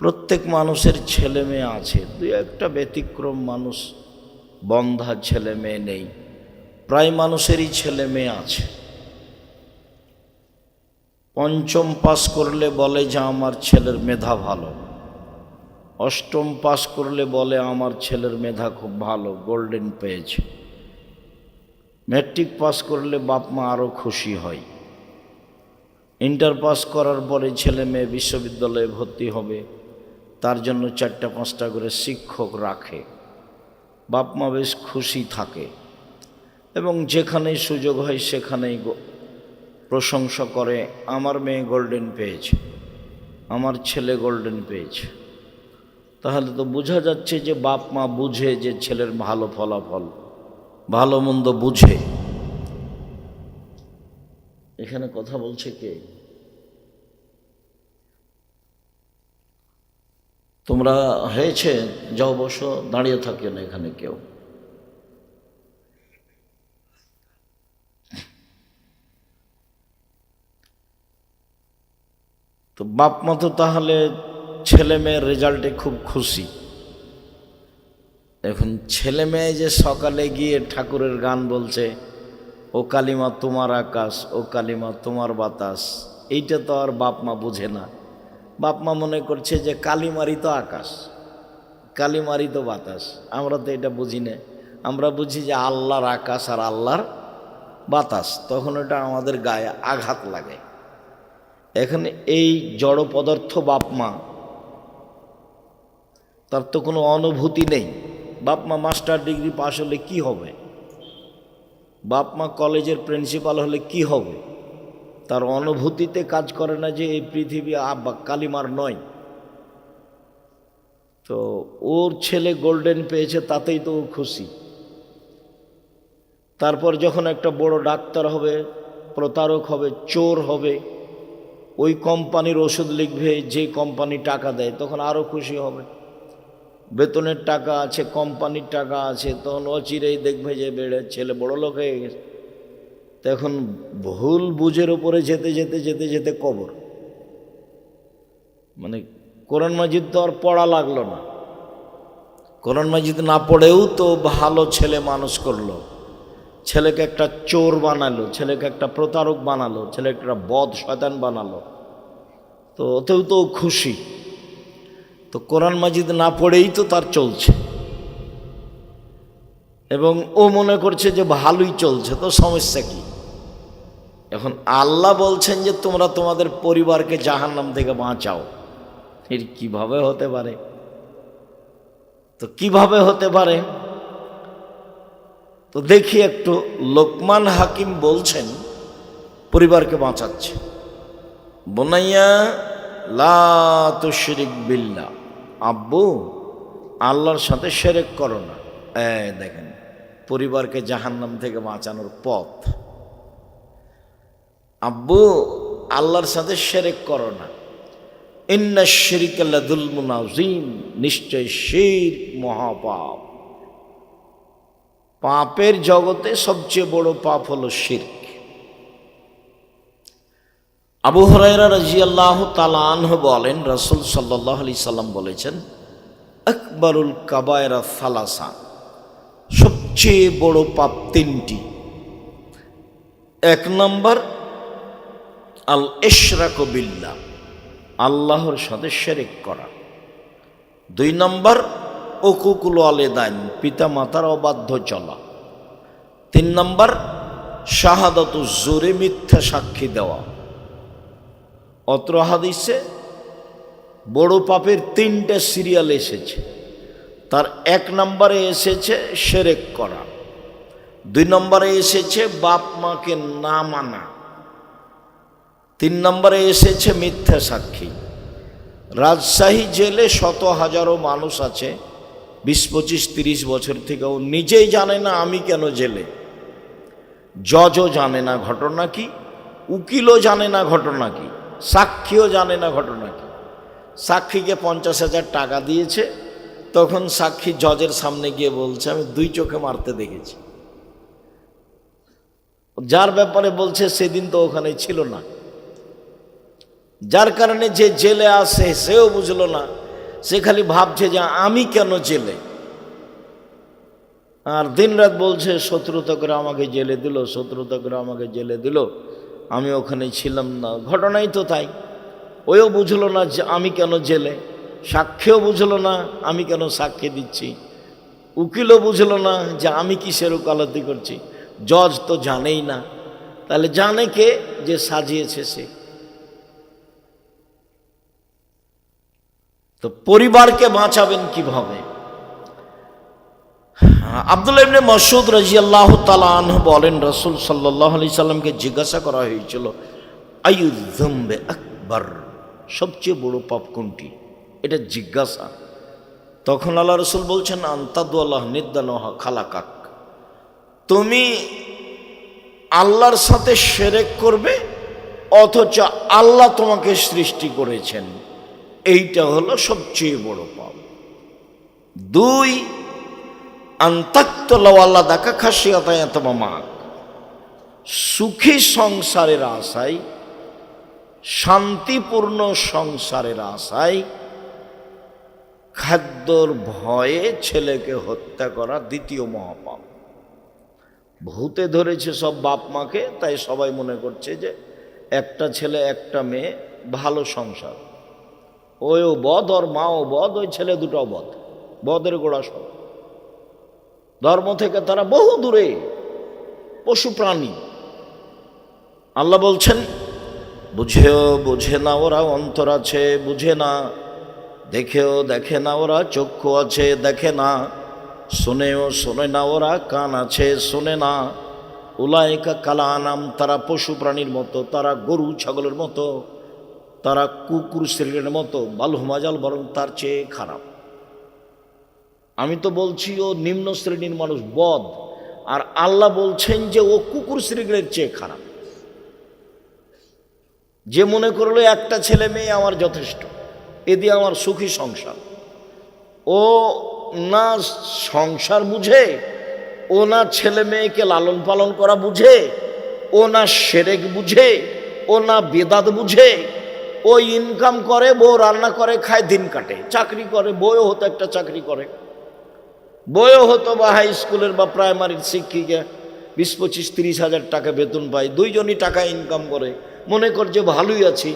প্রত্যেক মানুষের ছেলে মেয়ে আছে, দুই একটা ব্যতিক্রম মানুষ বন্ধা ছেলে মেয়ে নেই, প্রায় মানুষেরই ছেলে মেয়ে আছে। পঞ্চম পাস করলে বলে যে আমার ছেলের মেধা ভালো, অষ্টম পাস করলে বলে আমার ছেলের মেধা খুব ভালো, গোল্ডেন পেয়েছে। ম্যাট্রিক পাস করলে বাপ মা আরও খুশি হয়। ইন্টার পাস করার পরে ছেলে মেয়ে বিশ্ববিদ্যালয়ে ভর্তি হবে, তার জন্য 4-5টা করে শিক্ষক রাখে, বাপ মা বেশ খুশি থাকে এবং যেখানেই সুযোগ হয় সেখানেই প্রশংসা করে, আমার মেয়ে গোল্ডেন পেয়েছে, আমার ছেলে গোল্ডেন পেয়েছে। তাহলে তো বোঝা যাচ্ছে যে বাপ মা বুঝে যে ছেলের ভালো ফলাফল, ভালো মন্দ বুঝে। এখানে কথা বলছে কে? তোমরা হয়েছে যাও বসো, দাঁড়িয়ে থাকে না এখানে কেউ। তো বাপ মা তো তাহলে ছেলে মেয়ের রেজাল্টে খুব খুশি। এখন ছেলে মেয়ে যে সকালে গিয়ে ঠাকুরের গান বলছে, ও কালিমা তোমার আকাশ, ও কালিমা তোমার বাতাস, এইটা তো আর বাপ মা বুঝে না। বাপ মা মনে করছে যে কালিমারি তো আকাশ, কালিমারি তো বাতাস। আমরা তো এটা বুঝি না, আমরা বুঝি যে আল্লাহর আকাশ আর আল্লাহর বাতাস, তখন এটা আমাদের গায়ে আঘাত লাগে। এখানে এই জড় পদার্থ বাপ মা, তার তো কোনো অনুভূতি নেই। বাপ মা মাস্টার ডিগ্রি পাশ হলে কি হবে, বাপ মা কলেজের প্রিন্সিপাল হলে কি হবে, তার অনুভূতিতে কাজ করে না যে এই পৃথিবী কালিমার নয়। তো ওর ছেলে গোল্ডেন পেয়েছে তাতেই তো ও খুশি। তারপর যখন একটা বড় ডাক্তার হবে, প্রতারক হবে, চোর হবে, ওই কোম্পানির ওষুধ লিখবে যে কোম্পানি টাকা দেয়, তখন আরও খুশি হবে। বেতনের টাকা আছে, কোম্পানির টাকা আছে, তখন অচিরেই দেখবে যে ছেলে বড় লোক হয়ে গেছে। তখন ভুল বুঝের ওপরে যেতে যেতে যেতে যেতে কবর। মানে কোরআন মাজিদ তো আর পড়া লাগলো না, কোরআন মাজিদ না পড়েও তো ভালো ছেলে মানুষ করলো, ছেলেকে একটা চোর বানালো, ছেলেকে একটা প্রতারক বানালো, ছেলেকে একটা বদ শয়তান বানালো, তো ওতেও তো খুশি। তো কোরআন মাজিদ না পড়েই তো তার চলছে এবং ও মনে করছে যে ভালোই চলছে, তো সমস্যা কি? এখন আল্লাহ বলছেন যে তোমরা তোমাদের পরিবারকে জাহান্নাম থেকে বাঁচাও। এর কিভাবে হতে পারে? তো কিভাবে হতে পারে? তো দেখি একটু, লোকমান হাকিম বলছেন পরিবারকে বাঁচাচ্ছে, বোনাইয়া লা তুশরিক বিল্লাহ, আব্বু আল্লাহর সাথে শিরক করো না। দেখেন পরিবারকে জাহান্নাম থেকে বাঁচানোর পথ, আব্বু আল্লাহর সাথে শিরক করো না। ইন্না শিরকা লাযুলমুন আযীম, নিশ্চয় শিরক মহাপাপ। পাপের জগতে সবচেয়ে বড় পাপ হলো শিরক। আবু হুরায়রা রাদিয়াল্লাহু তাআলা আনহু বলেন, রাসূল সাল্লাল্লাহু আলাইহি সাল্লাম বলেছেন, আকবারুল কাবায়রা সালাসা, সবচেয়ে বড় পাপ 3টি। 1 নম্বর আল ইশরাকু বিল্লাহ, আল্লাহর সাথে শিরক করা। 2 নম্বর উকুকুল ওয়ালিদাইন, পিতা মাতার অবাধ্য চলা। 3 নম্বর শাহাদাতু জুরে, মিথ্যা সাক্ষী দেওয়া। অত্র হাদিসে বড় পাপের 3টে সিরিয়াল এসেছে। তার 1 নম্বরে এসেছে শিরক করা, 2 নম্বরে এসেছে বাপ মাকে না মানা, 3 নম্বরে এসেছে মিথ্যা সাক্ষী। রাজশাহী জেলে শত হাজারো মানুষ আছে 20, 25, 30 বছর থেকে, ও নিজেই জানে না আমি কেন জেলে। জজও জানে না ঘটনা কি, উকিলও জানে না ঘটনা কি, সাক্ষীও জানে না ঘটনা কি। সাক্ষীকে 50,000 টাকা দিয়েছে, তখন সাক্ষী জজের সামনে গিয়ে বলছে আমি 2 চোখে মারতে দেখেছি। যার ব্যাপারে বলছে সেদিন তো ওখানে ছিল না, যার কারণে যে জেলে আসে সেও বুঝলো না সে খালি ভাবছে যে আমি কেন জেলে, আর দিনরাত বলছে শত্রুতা করে আমাকে জেলে দিল, শত্রুতা করে আমাকে জেলে দিল, আমি ওখানে ছিলাম না। ঘটনাই তো তাই। ওইও বুঝলো না যে আমি কেন জেলে, সাক্ষীও বুঝলো না আমি কেন সাক্ষী দিচ্ছি, উকিলও বুঝলো না যে আমি কিসের ওকালতি করছি, জজ তো জানেই না। তাহলে জানে কে? যে সাজিয়েছে সে। তো পরিবারকে বাঁচাবেন কিভাবে? আব্দুল্লাহ ইবনে মাসউদ রাদিয়াল্লাহু তাআলা আনহু বলেন, রাসূল সাল্লাল্লাহু আলাইহি সাল্লামকে জিজ্ঞাসা করা হয়েছিল, আইয়ু যামবে আকবার, সবচেয়ে বড় পাপ কোনটি? এটা জিজ্ঞাসা। তখন আল্লাহ রাসূল বলছেন, আনতাদুল্লাহ নিদ্দানহা খালাকাক, তুমি আল্লাহর সাথে শিরক করবে অথচ আল্লাহ তোমাকে সৃষ্টি করেছেন, এইটা হলো সবচেয়ে বড় পাপ। দুই, আন্তাক্তলা দেখা খাসিয়াতায় তোমামা, সুখী সংসারের আশায়, শান্তিপূর্ণ সংসারের আশায় খাদ্যর ভয়ে ছেলেকে হত্যা করা দ্বিতীয় মহাপাপ। ভূতে ধরেছে সব বাপ মাকে, তাই সবাই মনে করছে যে একটা ছেলে একটা মেয়ে, ভালো সংসার, ওও বদ ওর মাও বদ, ওই ছেলে দুটো বদ, বদের গোড়া সব। ধর্ম থেকে তারা বহু দূরে, পশু প্রাণী। আল্লাহ বলছেন, বুঝেও বুঝে না ওরা অন্তর আছে, বুঝে না, দেখেও দেখে না ওরা চক্ষু আছে, দেখে না, শোনেও শোনে না ওরা কান আছে, শোনে না। উলাইকা কালা আনাম, তারা পশু প্রাণীর মতো, তারা গরু ছাগলের মতো, তারা কুকুর শ্রেণীর মতো, বালহুমাজাল, বরং তার চেয়ে খারাপ। আমি তো বলছি ও নিম্ন শ্রেণীর মানুষ, বদ, আর আল্লাহ বলছেন যে ও কুকুর শ্রেণীর চেয়ে খারাপ। যে মনে করলো একটা ছেলে মেয়ে আমার যথেষ্ট, এ দিয়ে আমার সুখী সংসার, ও না সংসার বুঝে, ও না ছেলে মেয়েকে লালন পালন করা বুঝে, ও না শিরক বুঝে, ও না বেদাত বুঝে। ও ইনকাম করে, বউ রান্না করে খায়, দিন কাটে, চাকরি করে, বউও হতো একটা চাকরি করে, বউও হতো বা হাই স্কুলের বা প্রাইমারির শিক্ষিকা, 20-25-30 হাজার টাকা বেতন পায়, দুইজনই টাকা ইনকাম করে, মনে করছে ভালোই আছি।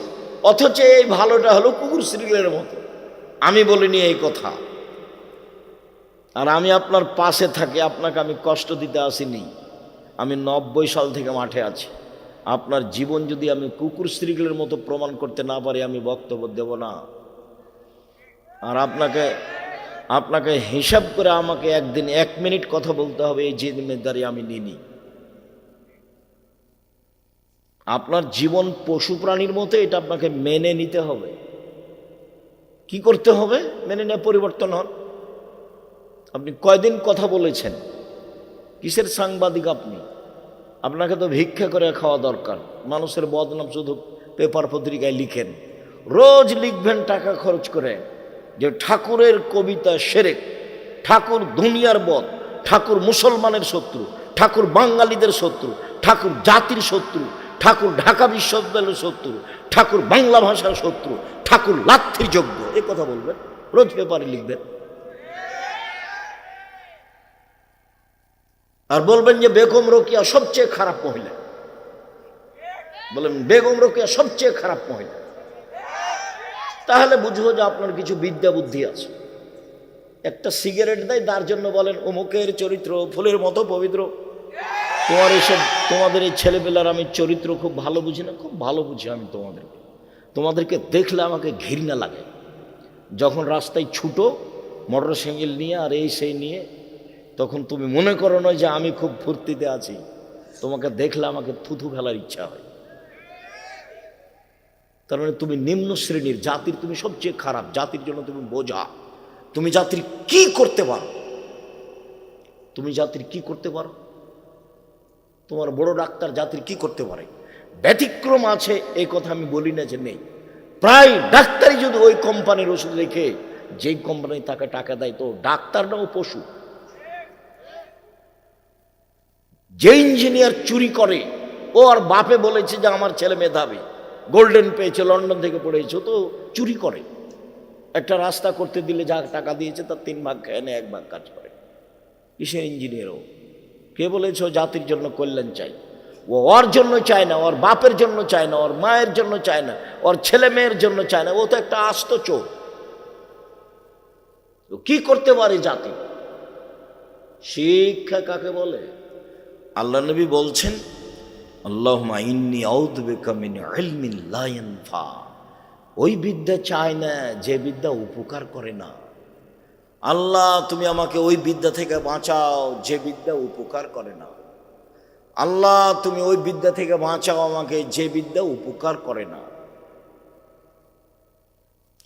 অথচ এই ভালোটা হলো কুকুর শ্রীলের মতো। আমি বলিনি এই কথা, আর আমি আপনার পাশে থাকি, আপনাকে আমি কষ্ট দিতে আসিনি। আমি 90 সাল থেকে মাঠে আছি। আপনার জীবন যদি আমি কুকুর শ্রীলের মতো প্রমাণ করতে না পারি, আমি বক্তব্য দেব না। আর আপনাকে হিসাব করে আমাকে একদিন 1 মিনিট কথা বলতে হবে, এই জিম্মেদারি আমি নিইনি। আপনার জীবন পশু প্রাণীর মতো, এটা আপনাকে মেনে নিতে হবে। কি করতে হবে? মেনে নিয়ে পরিবর্তন হন। আপনি কয়দিন কথা বলেছেন? কিসের সাংবাদিক আপনি? আপনাকে তো ভিক্ষা করে খাওয়া দরকার। মানুষের বদনাম শুধু পেপার পত্রিকায় লিখেন, রোজ লিখবেন টাকা খরচ করে যে ঠাকুরের কবিতা শিরক, ঠাকুর দুনিয়ার বদ, ঠাকুর মুসলমানের শত্রু, ঠাকুর বাঙালিদের শত্রু, ঠাকুর জাতির শত্রু, ঠাকুর ঢাকা বিশ্ববিদ্যালয়ের শত্রু, ঠাকুর বাংলা ভাষার শত্রু, ঠাকুর লাথির যোগ্য, এ কথা বলবেন, রোজ পেপারে লিখবেন। আর বলবেন যে বেগম রোকেয়া সবচেয়ে খারাপ মহিলা, বলেন বেগম রোকেয়া সবচেয়ে খারাপ মহিলা, তাহলে বুঝবো যে আপনার কিছু বিদ্যা বুদ্ধি আছে। একটা সিগারেট দেয়, তার জন্য বলেন অমুকের চরিত্র ফুলের মতো পবিত্র। তোমাদের এই ছেলেপেলার আমি চরিত্র খুব ভালো বুঝি না? খুব ভালো বুঝি আমি তোমাদেরকে দেখলে আমাকে ঘৃণা লাগে। যখন রাস্তায় ছুটো মোটর সাইকেল নিয়ে আর এই সেই নিয়ে, তখন তুমি মনে করো না যে আমি খুব ফুর্তিতে আছি, তোমাকে দেখলে আমাকে থুথু ফেলার ইচ্ছা হয়। তার মানে তুমি নিম্ন শ্রেণীর জাতির, তুমি সবচেয়ে খারাপ জাতির জন্য তুমি বোঝা। তুমি জাতির কি করতে পারো? তুমি জাতির কি করতে পারো? তোমার বড় ডাক্তার জাতির কি করতে পারে? ব্যতিক্রম আছে এই কথা আমি বলি না যে নেই, প্রায় ডাক্তারই যদি ওই কোম্পানির ওষুধ রেখে যেই কোম্পানি তাকে টাকা দেয়, তো ডাক্তারটাও পশু। যে ইঞ্জিনিয়ার চুরি করে, ও আর বাপে বলেছে যে আমার ছেলে মেধাবী, গোল্ডেন পেয়েছে, লন্ডন থেকে পড়েছে, তো চুরি করে। একটা রাস্তা করতে দিলে যা টাকা দিয়েছে তার 3 ভাগ খেয়ে নেয়, 1 ভাগ কাজ করে। কিসের ইঞ্জিনিয়ারও? কে বলেছে ও জাতির জন্য কল্যাণ চাই? ও ওর জন্য চায় না, ওর বাপের জন্য চায় না, ওর মায়ের জন্য চায় না, ওর ছেলে মেয়ের জন্য চায় না। ও তো একটা আস্ত চোর। কি করতে পারে জাতি? শিক্ষা কাকে বলে? আল্লাহ নবী বলছেন, আল্লাহুম্মা ইন্নী আউযু বিকা মিন ইলমিন লা ইয়ানফা। ওই বিদ্যা চায় না যে বিদ্যা উপকার করে না। আল্লাহ তুমি আমাকে ওই বিদ্যা থেকে বাঁচাও যে বিদ্যা উপকার করে না। আল্লাহ তুমি ওই বিদ্যা থেকে বাঁচাও আমাকে যে বিদ্যা উপকার করে না।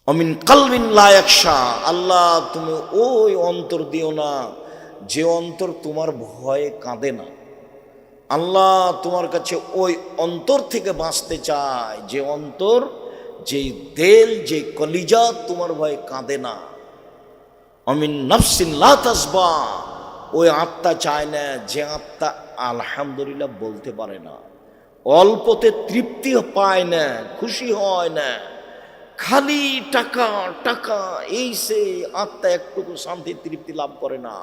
অমিন কালবিন লা ইয়াখশা। আল্লাহ তুমি ওই অন্তর দিও না যে অন্তর তোমার ভয়ে কাঁদে না। আল্লাহ তোমার কাছে ওই অন্তর থেকে বাঁচতে চায় যে অন্তর, যেই দেল, যে কলিজা তোমার ভয়ে কাঁদে না। অমিন নাফসিন লা তাসবা। ওই আত্মা চায় না যে আত্মা আলহামদুলিল্লাহ বলতে পারে না, অল্পতে তৃপ্তি পায় না, খুশি হয় না, খালি টাকা টাকা, এই সে আত্মা একটুকু শান্তি তৃপ্তি লাভ করে না।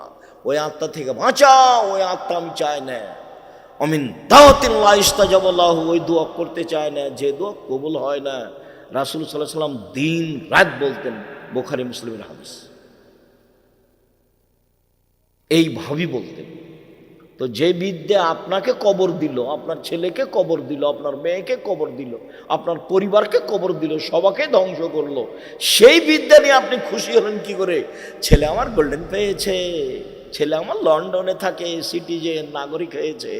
ওই আত্মা থেকে বাঁচাও, ওই আত্মা আমি চাই না। অমিন দাওয়াতিন লা ইস্তাজাবা লাহু। ওই দোয়া করতে চায় না যে দোয়া কবুল হয় না। রাসূল সাল্লাল্লাহু আলাইহি ওয়াসাল্লাম দিন রাত বলতেন, বুখারী মুসলিমের হাদিস। এইভাবেই বলতেন। তো যে বিদ্যা আপনাকে কবর দিল, আপনার ছেলেকে কবর দিল, আপনার মেয়েকে কবর দিল, আপনার পরিবারকে কবর দিল, সবাকে ধ্বংস করলো, সেই বিদ্যা নিয়ে আপনি খুশি হলেন কি করে? ছেলে আমার গোল্ডেন পেয়েছে, ছেলে আমার লন্ডনে থাকে, সিটিজেন, নাগরিক হয়েছে।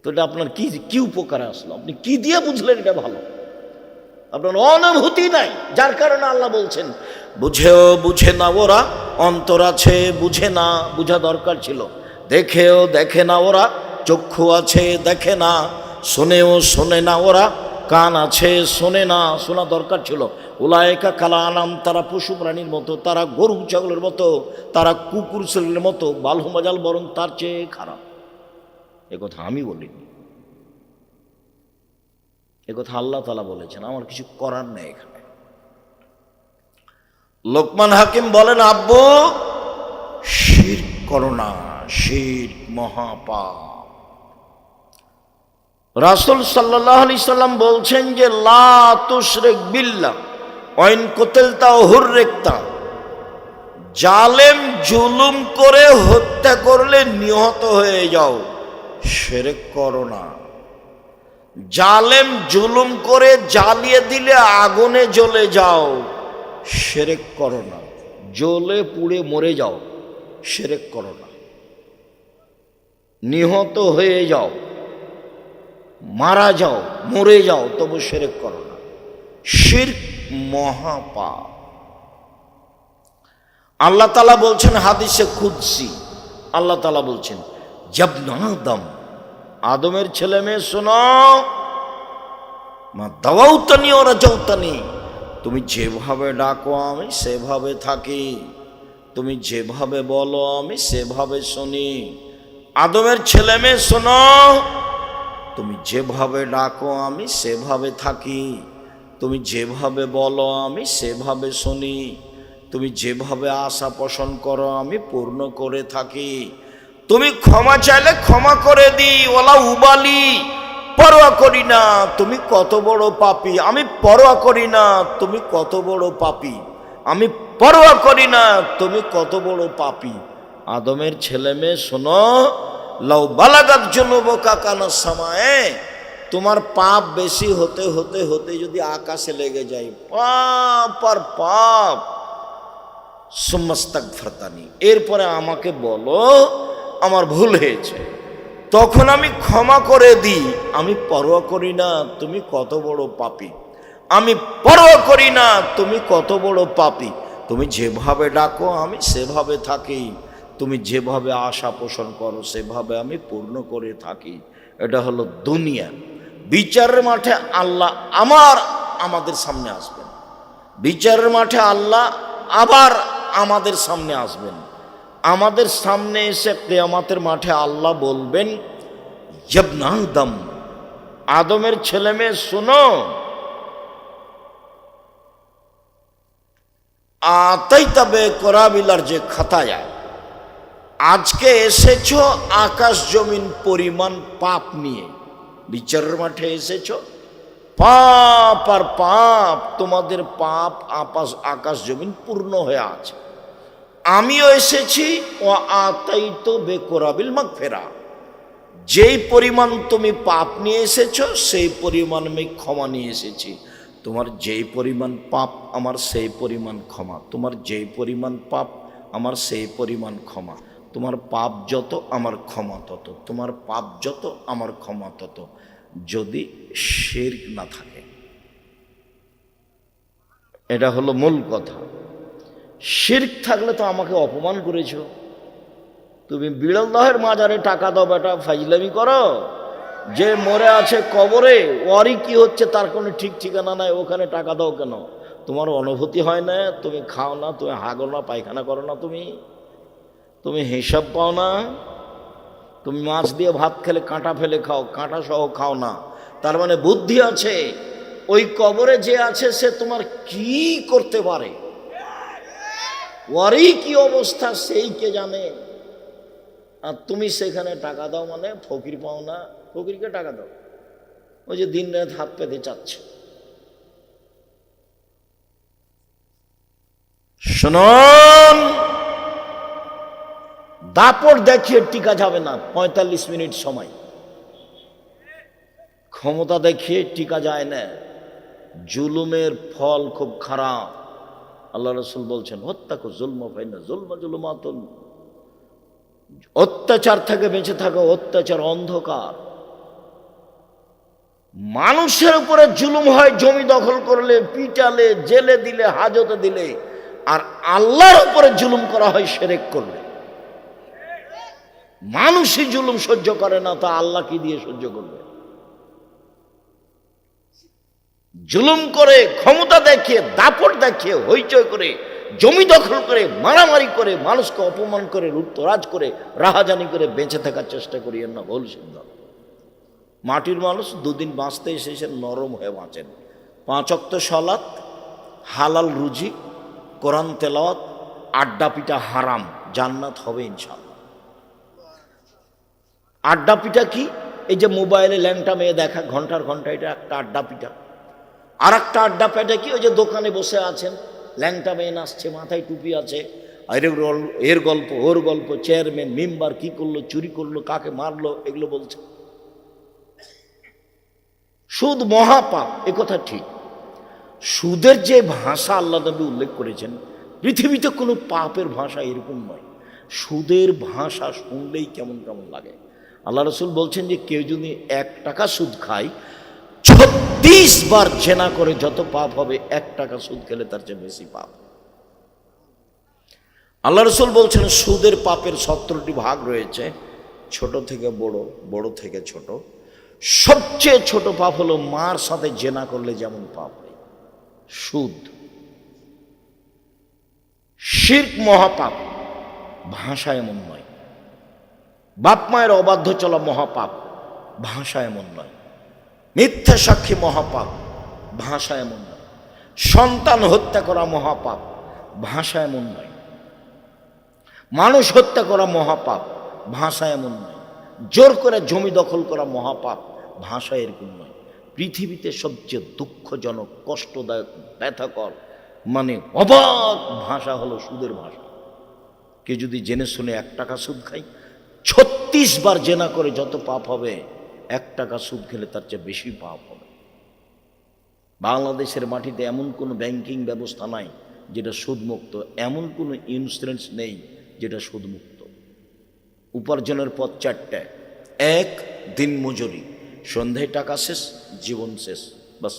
তো এটা আপনার কি কি উপকারে আসলো? আপনি কি দিয়ে বুঝলেন এটা ভালো? আপনার অনুভূতি নাই, যার কারণে আল্লাহ বলছেন বুঝেও বুঝে না ওরা, অন্তর আছে বুঝে না, বুঝা দরকার ছিল। দেখেও দেখে না ওরা, চক্ষু আছে দেখে না, শোনেও শোনে না ওরা, কান আছে শোনে না, শোনা দরকার ছিল। উলায়েকা কালা আনাম, তারা পশু প্রাণীর মতো, তারা গরু ছাগলের মতো, তারা কুকুর ছেলের মতো, বালহুমাজাল, বরং তার চেয়ে খারাপ। এ কথা আমি বলিনি, এ কথা আল্লাহ তাআলা বলেছেন। আমার কিছু করার নেই এখানে। লোকমান হাকিম বলেন, আব্বু শিরক করো না, শিরক মহাপাপ। রাসূল সাল্লাল্লাহু আলাইহি সাল্লাম বলছেন যে লা তুশরিক বিল্লাহ ওয়া ইন কুতিলতা হুররিকতা। জালেম জুলুম করে হত্যা করলে নিহত হয়ে যাও, শিরক করো না। জালেম জুলুম করে জ্বালিয়ে দিলে আগুনে জ্বলে যাও, শিরক করো না। জ্বলে পুড়ে মরে যাও, শিরক করো না। নিহত হয়ে যাও, মারা যাও, মরে যাও, তবু শিরক করো না। শিরক মহাপাপ। আল্লাহ তাআলা বলছেন হাদিসে কুদসি, আল্লাহ তাআলা বলছেন জাবনা আদম, আদমের ছেলে মেয়ে শোনো, মা দাওয়াউতানি ওয়া রাজাউতানি। তুমি যেভাবে ডাকো আমি সেভাবে থাকি, তুমি যেভাবে বলো আমি সেভাবে শুনি। আদমের ছেলে মেয়ে শোনো, তুমি যেভাবে ডাকো আমি সেভাবে থাকি, তুমি যেভাবে বলো আমি সেভাবে শুনি, তুমি যেভাবে আশা পোষণ করো আমি পূর্ণ করে থাকি। তুমি ক্ষমা চাইলে ক্ষমা করে দিই, ওলা উবালি, পরোয়া করি না তুমি কত বড় পাপী, আমি পরোয়া করি না তুমি কত বড় পাপী, আমি পরোয়া করি না তুমি কত বড় পাপী। আদমের ছেলে মেয়ে শোনো, লাউ বালাগাত যুনুবুকা কানাস সামায়ে, তোমার পাপ বেশি হতে হতে হতে যদি আকাশে লেগে যায়, পাপ আর পাপ, সুম্মাস্তাগফিরতানি, এরপরে আমাকে বলো আমার ভুল হয়েছে, তখন আমি ক্ষমা করে দিই। আমি পরোয়া করি না তুমি কত বড় পাপী, আমি পরোয়া করি না তুমি কত বড় পাপী। তুমি যেভাবে ডাকো আমি সেভাবে থাকি, তুমি যেভাবে আশা পোষণ করো সেভাবে আমি পূর্ণ করে থাকি। এটা হলো দুনিয়া। বিচারের মাঠে আল্লাহ আমাদের সামনে আসবেন, বিচারের মাঠে আল্লাহ আবার আমাদের সামনে আসবেন। আমাদের সামনে এসে কিয়ামতের মাঠে আল্লাহ বলবেন, ইবনা আদম, আদমের ছেলে মেয়ে শোনো, আতাইতা বেকরাবিলার যে খাতায়া, আজকে এসেছো আকাশ জমিন পরিমাণ পাপ নিয়ে, বিচারের মাঠে এসেছো পাপ আর পাপ, তোমাদের পাপ আকাশ জমিন পূর্ণ হয়ে আছে। আমিও এসেছি ও আতাইত বেকরাবিল মাগফিরা, যেই পরিমাণ তুমি পাপ নিয়ে এসেছো সেই পরিমাণ আমি ক্ষমা নিয়ে এসেছি। তোমার যেই পরিমাণ পাপ আমার সেই পরিমাণ ক্ষমা, তোমার যেই পরিমাণ পাপ আমার সেই পরিমাণ ক্ষমা। তোমার পাপ যত আমার ক্ষমা তত, তোমার পাপ যত আমার ক্ষমা তত, যদি শিরক না থাকে। এটা হলো মূল কথা। শিরক থাকলে তো আমাকে অপমান করেছো। তুমি বিড়লদহের মাজারে টাকা দাও বেটা, ফাইজলামি করো। যে মরে আছে কবরে, ওরই কি হচ্ছে তার কোনো ঠিক ঠিকানা নাই, ওখানে টাকা দাও কেন? তোমার অনুভূতি হয় না? তুমি খাও না, তুমি হাগো না, পায়খানা করো না, তুমি হিসাব পাও না? তুমি মাছ দিয়ে ভাত খেলে কাঁটা ফেলে খাও, কাঁটা সহ খাও না, তার মানে বুদ্ধি আছে। ওই কবরে যে আছে সে তোমার কি করতে পারে, ওরই কি অবস্থা সেই কে জানে। আর তুমি সেখানে টাকা দাও মানে ফকির পাও না? ফকিরকে টাকা দাও, ওই যে দিন রাত হাত পেতে চাচ্ছে। শুনুন, দাপট দেখিয়ে টিকা যাবে না। 45 মিনিট সময়, ক্ষমতা দেখিয়ে টিকা যায় না। জুলুমের ফল খুব খারাপ। আল্লাহ রসুল বলছেন, হত্যাকু জুলমা ফাইনা জুলমা জুলুমাতুন, অত্যাচার থেকে বেঁচে থাকো, অত্যাচার অন্ধকার। মানুষের উপরে জুলুম হয় জমি দখল করলে, পিটালে, জেলে দিলে, হাজতে দিলে। আর আল্লাহর উপরে জুলুম করা হয় শিরক করলে। মানুষই জুলুম সহ্য করে না, তা আল্লাহ কি দিয়ে সহ্য করবে? জুলুম করে, ক্ষমতা দেখিয়ে, দাপট দেখিয়ে, হইচই করে, জমি দখল করে, মারামারি করে, মানুষকে অপমান করে, লুটতরাজ করে, রাহাজানি করে বেঁচে থাকার চেষ্টা করিয়েন না, ভুল সিদ্ধান্ত। মাটির মানুষ দুদিন বাঁচতে এসে নরম হয়ে বাঁচেন। 5 ওয়াক্ত সালাত, হালাল রুজি, কোরআন তেলাওয়াত, আড্ডা পিটা হারাম, জান্নাত হবে ইনশাআল্লাহ। আড্ডা পিটা কি? এই যে মোবাইলে ল্যাংটা মেয়ে দেখা ঘন্টার ঘন্টা, এটা একটা আড্ডা পিটা। আর একটা আড্ডা পেটে কি? ওই যে দোকানে বসে আছেন, ল্যাংটা মেয়ে নাচছে, মাথায় টুপি আছে, এর গল্প ওর গল্প, চেয়ারম্যান মেম্বার কি করলো, চুরি করলো, কাকে মারলো, এগুলো বলছে। সুদ মহাপাপ, এ কথা ঠিক। সুদের যে ভাষা আল্লাহ নবী উল্লেখ করেছেন, পৃথিবীতে কোনো পাপের ভাষা এরকম নয়। সুদের ভাষা শুনলেই কেমন কেমন লাগে। আল্লাহ রসুল বলছেন যে কেউ যদি 1 টাকা সুদ খায়, 36 বার জেনা করে যত পাপ হবে, 1 টাকা সুদ খেলে তার চেয়ে বেশি পাপ। আল্লাহ রসুল বলছেন সুদের পাপের 17টি ভাগ রয়েছে, ছোট থেকে বড়, বড় থেকে ছোট। সবচেয়ে ছোট পাপ হলো মার সাথে জেনা করলে যেমন পাপ হয়, সুদ। শিরক মহাপাপ, ভাষা এমন নয়। বাপ মায়ের অবাধ্য চলা মহাপাপ, ভাষা এমন নয়। মিথ্যা সাক্ষী মহাপাপ, ভাষা এমন নয়। সন্তান হত্যা করা মহাপাপ, ভাষা এমন নয়। মানুষ হত্যা করা মহাপাপ, ভাষা এমন নয়। জোর করে জমি দখল করা মহাপাপ, ভাষা এরকম নয়। পৃথিবীতে সবচেয়ে দুঃখজনক, কষ্টদায়ক, ব্যথাকর, মানে অবাক ভাষা হলো সুদের ভাষা। কে যদি জেনে শুনে 1 টাকা সুদ খায়, 36 বার জেনা করে যত পাপ হবে, 1 টাকা সুদ খেলে তার চেয়ে বেশি পাপ হবে। বাংলাদেশের মাটিতে এমন কোনো ব্যাংকিং ব্যবস্থা নাই যেটা সুদমুক্ত, এমন কোনো ইন্স্যুরেন্স নেই যেটা সুদমুক্ত। উপার্জনের পথ 4টা। 1, দিন মজুরি, সন্ধ্যায় টাকা শেষ, জীবন শেষ, বাস।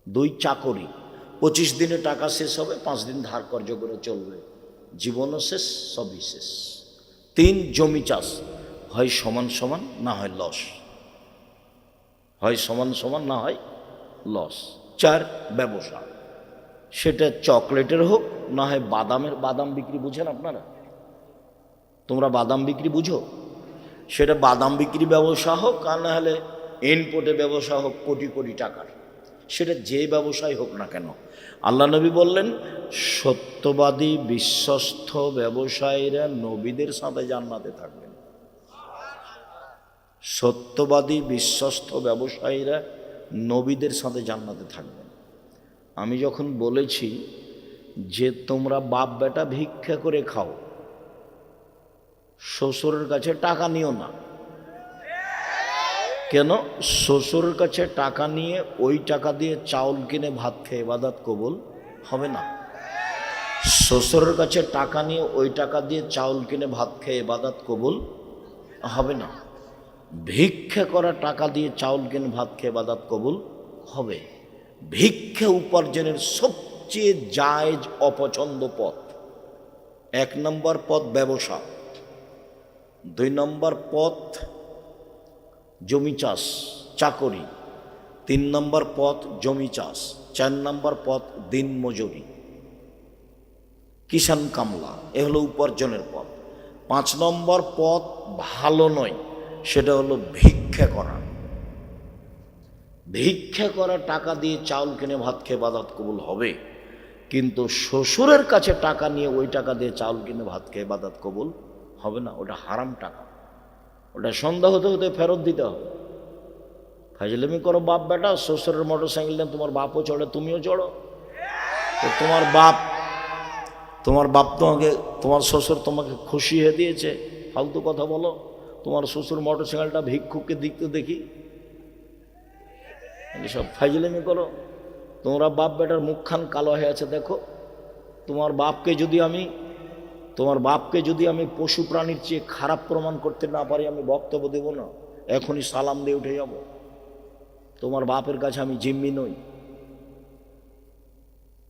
2, চাকরি, 25 দিনে টাকা শেষ হবে, 5 দিন ধার কর্য করে চলবে, জীবনও শেষ, সবই শেষ। 3, জমি চাষ, হয় সমান সমান না হয় লস, হয় সমান সমান না হয় লস। 4, ব্যবসা, সেটা চকলেটের হোক না হয় বাদামের। বাদাম বিক্রি বুঝেন আপনারা? তোমরা বাদাম বিক্রি বুঝো? সেটা বাদাম বিক্রি ব্যবসা হোক আর না হলে ইনপোর্টে ব্যবসা হোক কোটি কোটি টাকার, সেটা যে ব্যবসায় হোক না কেন, আল্লাহ নবী বললেন সত্যবাদী বিশ্বস্ত ব্যবসায়ীরা নবীদের সাথে জান্নাতে থাকবেন। সত্যবাদী বিশ্বস্ত ব্যবসায়ীরা নবীদের সাথে জান্নাতে থাকবেন। আমি যখন বলেছি যে তোমরা বাপ বেটা ভিক্ষা করে খাও, শ্বশুরের কাছে টাকা নিও না। কেন? শ্বশুরের কাছে টাকা নিয়ে ওই টাকা দিয়ে চাউল কিনে ভাত খেয়ে ইবাদত কবুল হবে না। শ্বশুরের কাছে টাকা নিয়ে ওই টাকা দিয়ে চাউল কিনে ভাত খেয়ে ইবাদত কবুল হবে না। ভিক্ষা করা টাকা দিয়ে চাউল কিনে ভাত খেয়ে ইবাদত কবুল হবে। ভিক্ষা উপার্জনের সবচেয়ে জায়েজ অপছন্দ পথ। 1 নম্বর পথ ব্যবসা, 2 নম্বর পথ জমি চাষ চাকরি, 3 নম্বর পথ জমি চাষ, 4 নম্বর পথ দিন মজুরি কিষান কামলা, এ হলো উপার্জনের পথ। 5 নম্বর পথ ভালো নয়, সেটা হলো ভিক্ষা করা। ভিক্ষা করা টাকা দিয়ে চাউল কিনে ভাত খেয়ে ইবাদত কবুল হবে, কিন্তু শ্বশুরের কাছে টাকা নিয়ে ওই টাকা দিয়ে চাউল কিনে ভাত খেয়ে ইবাদত কবুল হবে না। ওটা হারাম টাকা, ওটা সন্ধ্যা হতে হতে ফেরত দিতে হবে। ফাজলামি করো বাপ বেটা, শ্বশুরের মোটর সাইকেল নিয়ে তোমার বাপও চড়ে, তুমিও চড়ো। তো তোমার বাপ তোমাকে, তোমার শ্বশুর তোমাকে খুশি হয়ে দিয়েছে, ফালতু কথা বলো। তোমার শ্বশুর মোটর সাইকেলটা ভিক্ষুককে দিতে দেখি, সব ফাজলামি করো। তোমরা বাপ বেটার মুখখান কালো হয়ে আছে দেখো। তোমার বাপকে যদি আমি পশু প্রাণীর চেয়ে খারাপ প্রমাণ করতে না পারি, আমি বক্তব্য দেব না, এখনই সালাম দিয়ে উঠে যাব। তোমার বাপের কাছে আমি জিম্মি নই।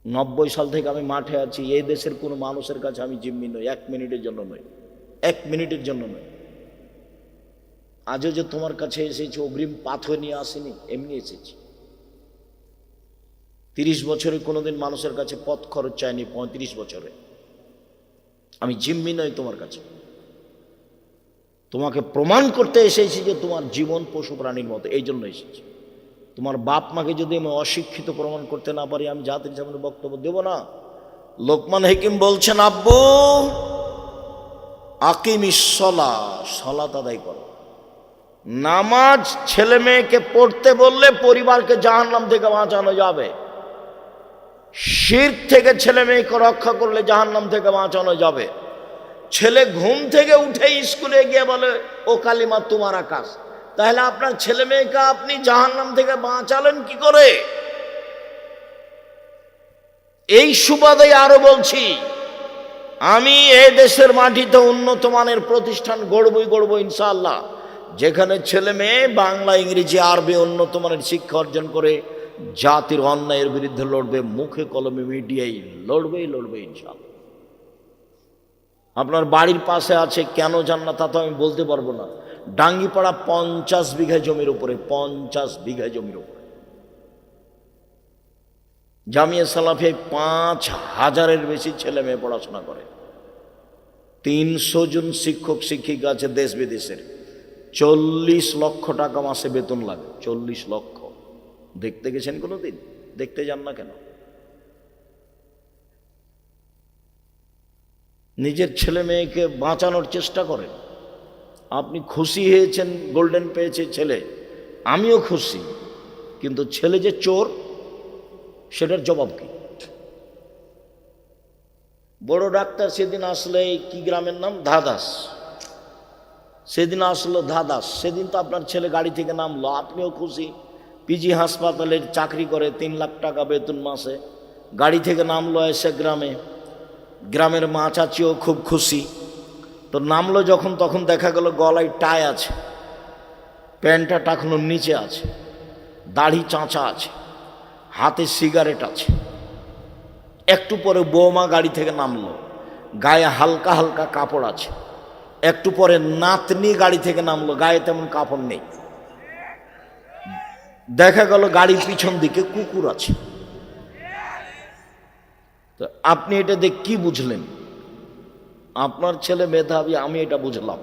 90 সাল থেকে আমি মাঠে আছি, এই দেশের কোনো মানুষের কাছে আমি জিম্মি নই, 1 মিনিটের জন্য নই, 1 মিনিটের জন্য নই। আজও যে তোমার কাছে এসেছি অগ্রিম পাথর নিয়ে আসিনি, এমনি এসেছি। 30 বছরে কোনোদিন মানুষের কাছে পথ খরচ চাইনি, 35 বছরে। আমি জিম্মি নই তোমার কাছে। তোমাকে প্রমাণ করতে এসেছি যে তোমার জীবন পশু প্রাণীর মতো, এই জন্য এসেছি। তোমার বাপ মাকে যদি আমি অশিক্ষিত প্রমাণ করতে না পারি, আমি জাতির সামনে বক্তব্য দেব না। লোকমান হাকিম বলছেন, আব্বু আকিমিস সালাহ, সালাত আদায় করো। নামাজ ছেলে মেয়েকে পড়তে বললে পরিবারকে জাহান্নাম থেকে বাঁচানো যাবে। শিরক থেকে ছেলে মেয়েকে রক্ষা করলে জাহান্নাম থেকে বাঁচানো যাবে। ছেলে ঘুম থেকে উঠে স্কুলে গিয়ে বলে ও কালিমা তোমার আকাশ, তাহলে আপনার ছেলে মেয়েকে আপনি জাহান্নাম থেকে বাঁচালেন কি করে? এই সুবাদে আরো বলছি, আমি এই দেশের মাটিতে উন্নত মানের প্রতিষ্ঠান গড়বই ইনশাআল্লাহ, যেখানে ছেলে মেয়ে বাংলা ইংরেজি আরবি উন্নত মানের শিক্ষা অর্জন করে জাতির অন্যায়ের বিরুদ্ধে লড়বে, মুখে কলমে মিডিয়ায় লড়বে ইনশাআল্লাহ। আপনার বাড়ির পাশে আছে, কেন যান না তা তো আমি বলতে পারবো না। ডাঙ্গিপাড়া 50 বিঘা জমির উপরে, 50 বিঘা জমির উপরে জামিয়া সালাফিয়ায় 5000-এর বেশি ছেলে মেয়ে পড়াশোনা করে। 300 জন শিক্ষক শিক্ষিকা আছে দেশ বিদেশের। 40 লক্ষ টাকা মাসে বেতন লাগে, 40 লক্ষ। দেখতে গেছেন কোনোদিন? দেখতে যান না কেন? নিজের ছেলে মেয়েকে বাঁচানোর চেষ্টা করেন। আপনি খুশি হয়েছেন, গোল্ডেন পেয়েছে ছেলে, আমিও খুশি, কিন্তু ছেলে যে চোর সেটার জবাব কি? বড় ডাক্তার সেদিন আসলে, কি গ্রামের নাম, ধাদাস, সেদিন আসলো ধাদাস। সেদিন তো আপনার ছেলে গাড়ি থেকে নামলো, আপনিও খুশি। পিজি হাসপাতালের চাকরি করে, 3 লাখ টাকা বেতন মাসে, গাড়ি থেকে নামলো, এসে গ্রামের মা চাচিও খুব খুশি। তো নামলো যখন, তখন দেখা গেল গলায় টাই আছে, প্যান্টটা টাকানোর নিচে আছে, দাড়ি চাঁচা আছে, হাতে সিগারেট আছে। একটু পরে বৌমা গাড়ি থেকে নামলো, গায়ে হালকা হালকা কাপড় আছে। একটু পরে নাতনি গাড়ি থেকে নামলো, গায়ে তেমন কাপড় নেই। দেখা গেল গাড়ির পিছন দিকে কুকুর আছে। তো আপনি এটা দেখে কি বুঝলেন? আপনার ছেলে মেধাবী, আমি এটা বুঝলাম।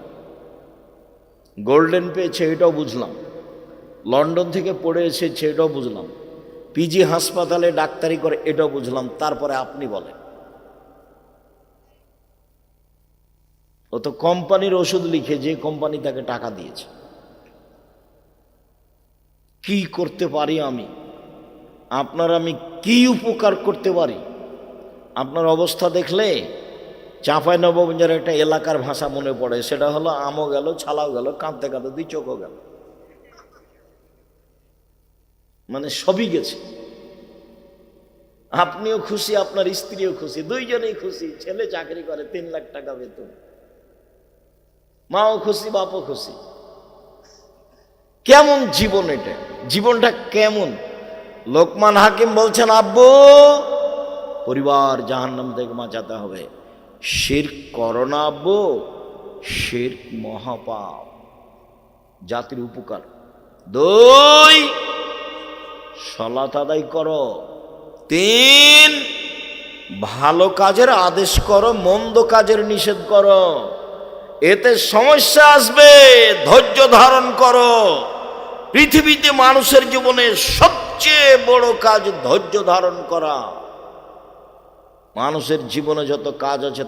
গোল্ডেন পেয়েছে, এটাও বুঝলাম। লন্ডন থেকে পড়ে এসেছে, এটাও বুঝলাম। পিজি হাসপাতালে ডাক্তারি করে, এটাও বুঝলাম। তারপরে আপনি বলেন ও তো কোম্পানির ওষুধ লিখে, যে কোম্পানি তাকে টাকা দিয়েছে। কি করতে পারি আমি, আপনার আমি কি উপকার করতে পারি? আপনার অবস্থা দেখলে চাঁপাইনবাবগঞ্জের একটা এলাকার ভাষা মনে পড়ে, সেটা হলো আমও গেল, ছালাও গেল, কাঁদতে কাঁদতে দুই চোখও গেল, মানে সবই গেছে। আপনিও খুশি, আপনার স্ত্রীও খুশি, দুইজনেই খুশি। ছেলে চাকরি করে 3 লাখ টাকা বেতন, মাও খুশি, বাপও খুশি। কেমন জীবন এটা? জীবনটা কেমন? লোকমান হাকিম বলছেন, আব্বু পরিবার জাহান্নাম থেকে বাঁচাতে হবে, শিরক করো না আব্বু, শিরক মহাপাপ, জাতির উপকার। 2 সালাত আদায় করো। 3 ভালো কাজের আদেশ করো, মন্দ কাজের নিষেধ করো। এতে সমস্যা আসবে, ধৈর্য ধারণ করো। পৃথিবীতে মানুষের জীবনে সবচেয়ে বড় কাজ ধৈর্য ধারণ করা। মানুষের জীবনে যত কাজ আছে